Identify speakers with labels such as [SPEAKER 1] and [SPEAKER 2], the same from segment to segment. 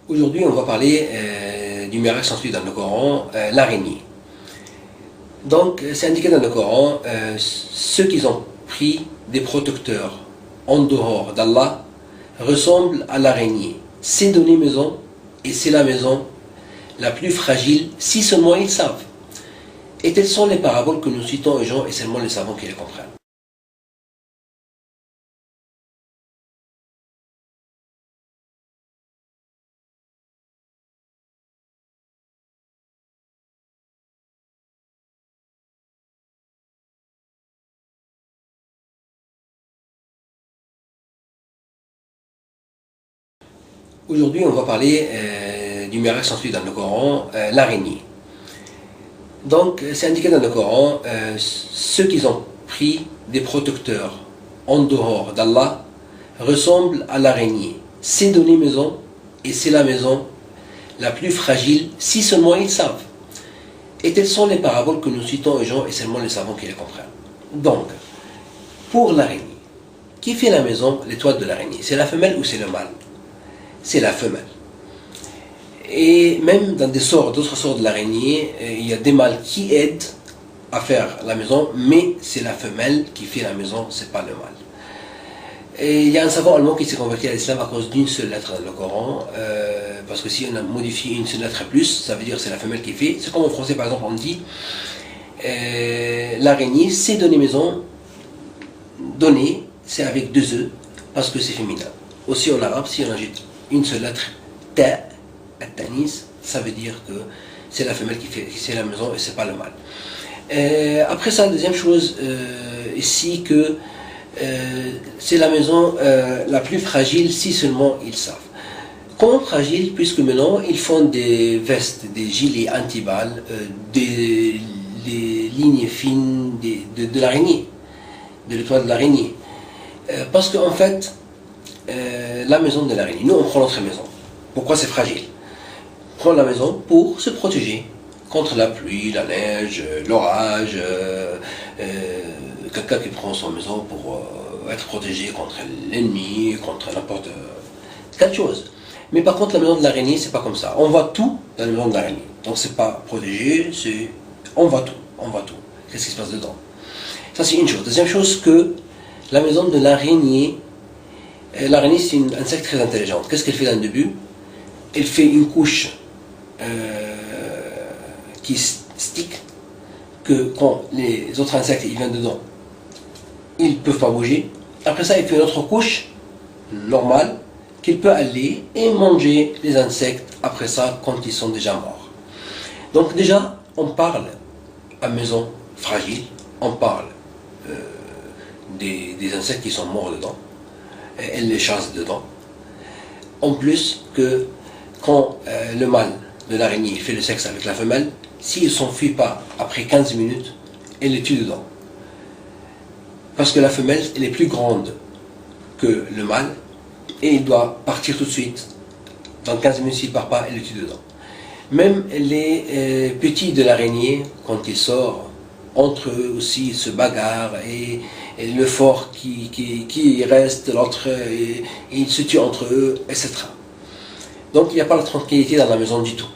[SPEAKER 1] Aujourd'hui, on va parler du miracle ensuite dans le Coran, l'araignée. Donc, c'est indiqué dans le Coran, ceux qui ont pris des protecteurs en dehors d'Allah ressemblent à l'araignée. C'est donner maison, et c'est la maison la plus fragile, si seulement ils savent. Et telles sont les paraboles que nous citons aux gens, et seulement les savants qui les comprennent. Aujourd'hui, on va parler du miracle ensuite dans le Coran, l'araignée. Donc, c'est indiqué dans le Coran, ceux qui ont pris des protecteurs en dehors d'Allah ressemblent à l'araignée. C'est donner maison, et c'est la maison la plus fragile, si seulement ils savent. Et telles sont les paraboles que nous citons aux gens, et seulement les savants qui les comprennent. Donc, pour l'araignée, qui fait la maison, les toiles de l'araignée? C'est la femelle ou c'est le mâle? C'est la femelle. Et même dans d'autres sorts de l'araignée, il y a des mâles qui aident à faire la maison, mais c'est la femelle qui fait la maison, c'est pas le mâle. Et il y a un savant allemand qui s'est converti à l'islam à cause d'une seule lettre dans le Coran, parce que si on a modifié une seule lettre plus, ça veut dire que c'est la femelle qui fait. C'est comme en français par exemple on dit, l'araignée c'est donner maison, donner c'est avec deux E, parce que c'est féminin. Aussi en arabe, si on ajoute une seule lettre, ta, at-tanis, ça veut dire que c'est la femelle qui fait la maison et c'est pas le mâle. Après ça, deuxième chose ici, que c'est la maison la plus fragile si seulement ils savent. Comment fragile? Puisque maintenant ils font des vestes, des gilets anti-balles, des lignes fines de l'araignée, de l'étoile de l'araignée. Parce qu'en fait, la maison de l'araignée, nous on prend notre maison. Pourquoi c'est fragile? On prend la maison pour se protéger contre la pluie, la neige, l'orage, quelqu'un qui prend son maison pour être protégé contre l'ennemi, contre n'importe quelle chose. Mais par contre la maison de l'araignée c'est pas comme ça. On voit tout dans la maison de l'araignée. Donc c'est pas protégé, c'est on voit tout, on voit tout. Qu'est-ce qui se passe dedans? Ça c'est une chose. Deuxième chose, que la maison de l'araignée, l'araignée c'est un insecte très intelligent. Qu'est-ce qu'elle fait dans le début? Elle fait une couche qui stick, que quand les autres insectes ils viennent dedans, ils ne peuvent pas bouger. Après ça, il fait une autre couche normale qu'il peut aller et manger les insectes après ça quand ils sont déjà morts. Donc déjà, on parle à maison fragile, on parle des insectes qui sont morts dedans, elle les chasse dedans. En plus que quand le mâle de l'araignée fait le sexe avec la femelle, s'il ne s'enfuit pas après 15 minutes, elle le tue dedans. Parce que la femelle, elle est plus grande que le mâle, et il doit partir tout de suite. Dans 15 minutes, s'il ne part pas, elle le tue dedans. Même les petits de l'araignée, quand ils sortent, entre eux aussi se bagarrent, et le fort qui reste, l'autre, et ils se tuent entre eux, etc. Donc il n'y a pas la tranquillité dans la maison du tout.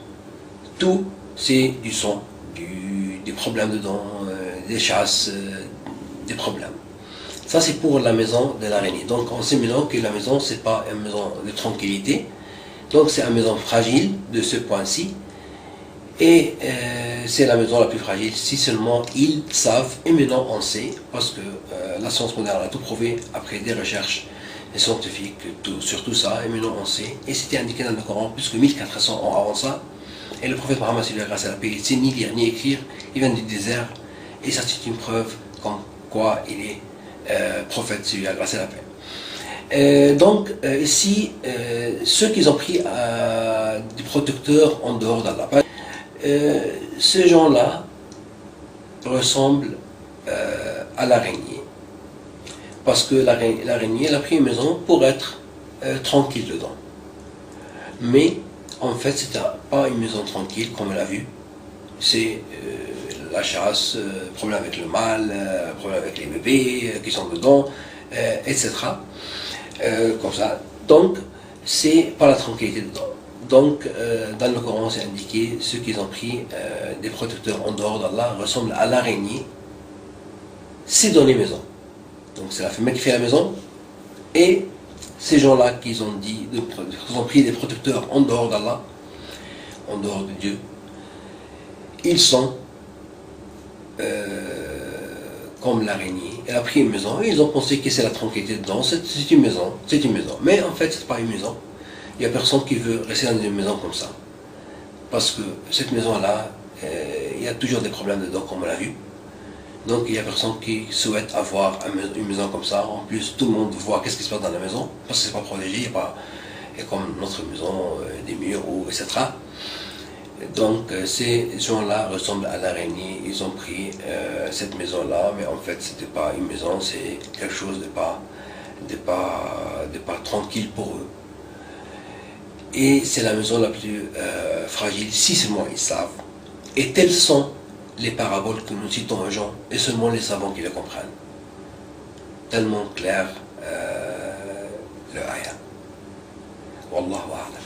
[SPEAKER 1] Tout, c'est du sang, des problèmes dedans, des chasses, des problèmes. Ça c'est pour la maison de l'araignée. Donc on sait maintenant que la maison c'est pas une maison de tranquillité, donc c'est une maison fragile de ce point-ci, et c'est la maison la plus fragile si seulement ils savent, et maintenant on sait, parce que la science moderne a tout prouvé après des recherches scientifiques sur tout ça, et maintenant on sait, et c'était indiqué dans le Coran plus que 1400 ans avant ça, et le prophète Mohammed, grâce à la paix, il ne sait ni lire ni écrire, il vient du désert, et ça c'est une preuve comme quoi il est prophète, celui grâce à la paix. Donc ici, ceux qui ont pris des protecteurs en dehors d'Allah, ces gens-là ressemblent à l'araignée. Parce que l'araignée, elle a pris une maison pour être tranquille dedans. Mais en fait, c'est pas une maison tranquille comme on l'a vu. C'est la chasse, problème avec le mâle, problème avec les bébés qui sont dedans, etc. Comme ça. Donc, c'est pas la tranquillité dedans. Donc, dans le Coran, c'est indiqué, ceux qui ont pris des protecteurs en dehors d'Allah ressemblent à l'araignée, c'est dans les maisons. Donc, c'est la femelle qui fait la maison, et ces gens-là qui ont pris des protecteurs en dehors d'Allah, en dehors de Dieu, ils sont comme l'araignée. Elle a pris une maison et ils ont pensé que c'est la tranquillité dedans. C'est une maison, c'est une maison. Mais en fait, c'est pas une maison. Il n'y a personne qui veut rester dans une maison comme ça. Parce que cette maison-là, il y a toujours des problèmes dedans, comme on l'a vu. Donc il n'y a personne qui souhaite avoir une maison comme ça. En plus, tout le monde voit qu'est-ce qui se passe dans la maison, parce que c'est pas protégé, il y a comme notre maison, des murs, etc. Donc ces gens-là ressemblent à l'araignée. Ils ont pris cette maison-là, mais en fait c'était pas une maison, c'est quelque chose de pas tranquille pour eux. Et c'est la maison la plus fragile, si seulement ils savent. Et telles sont les paraboles que nous citons aux gens, et seulement les savants qui les comprennent. Tellement clair le ayah. Wallahu a'lam.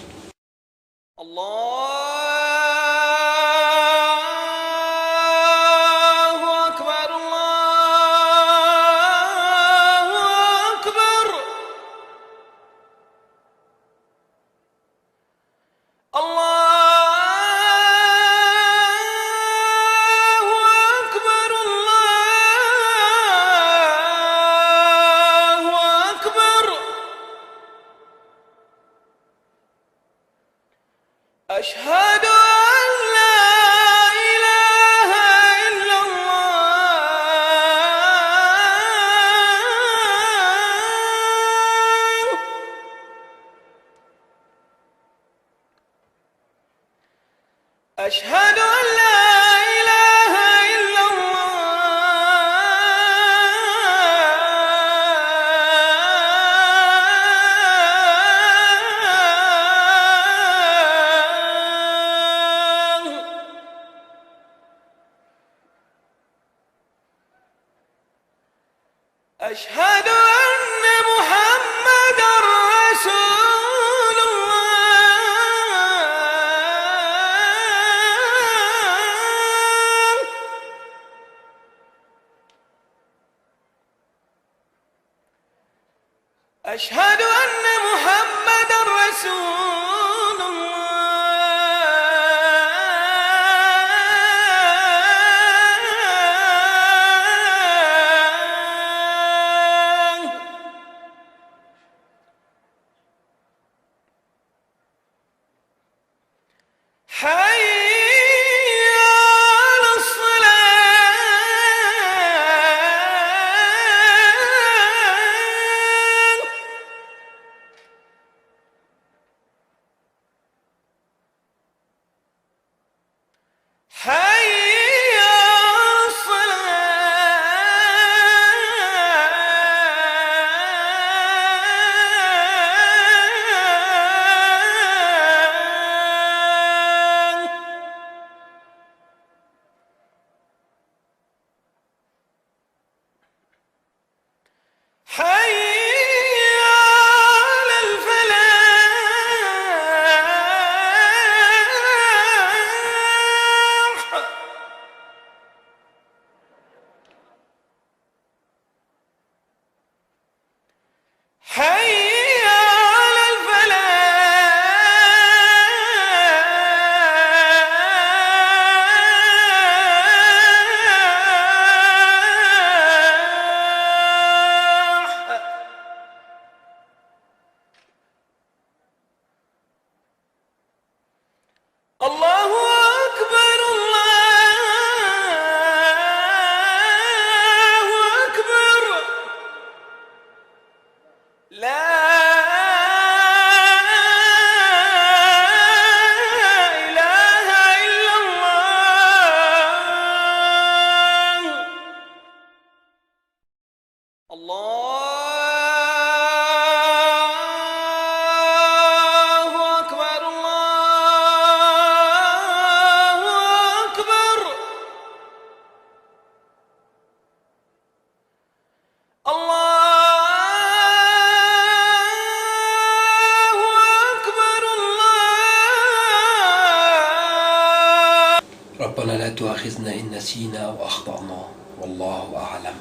[SPEAKER 2] أشهد أن لا إله إلا الله أشهد أن لا إله إلا الله أشهد أن محمدا رسول الله
[SPEAKER 1] ربنا لا تؤاخذنا إن نسينا أو أخطأنا والله أعلم.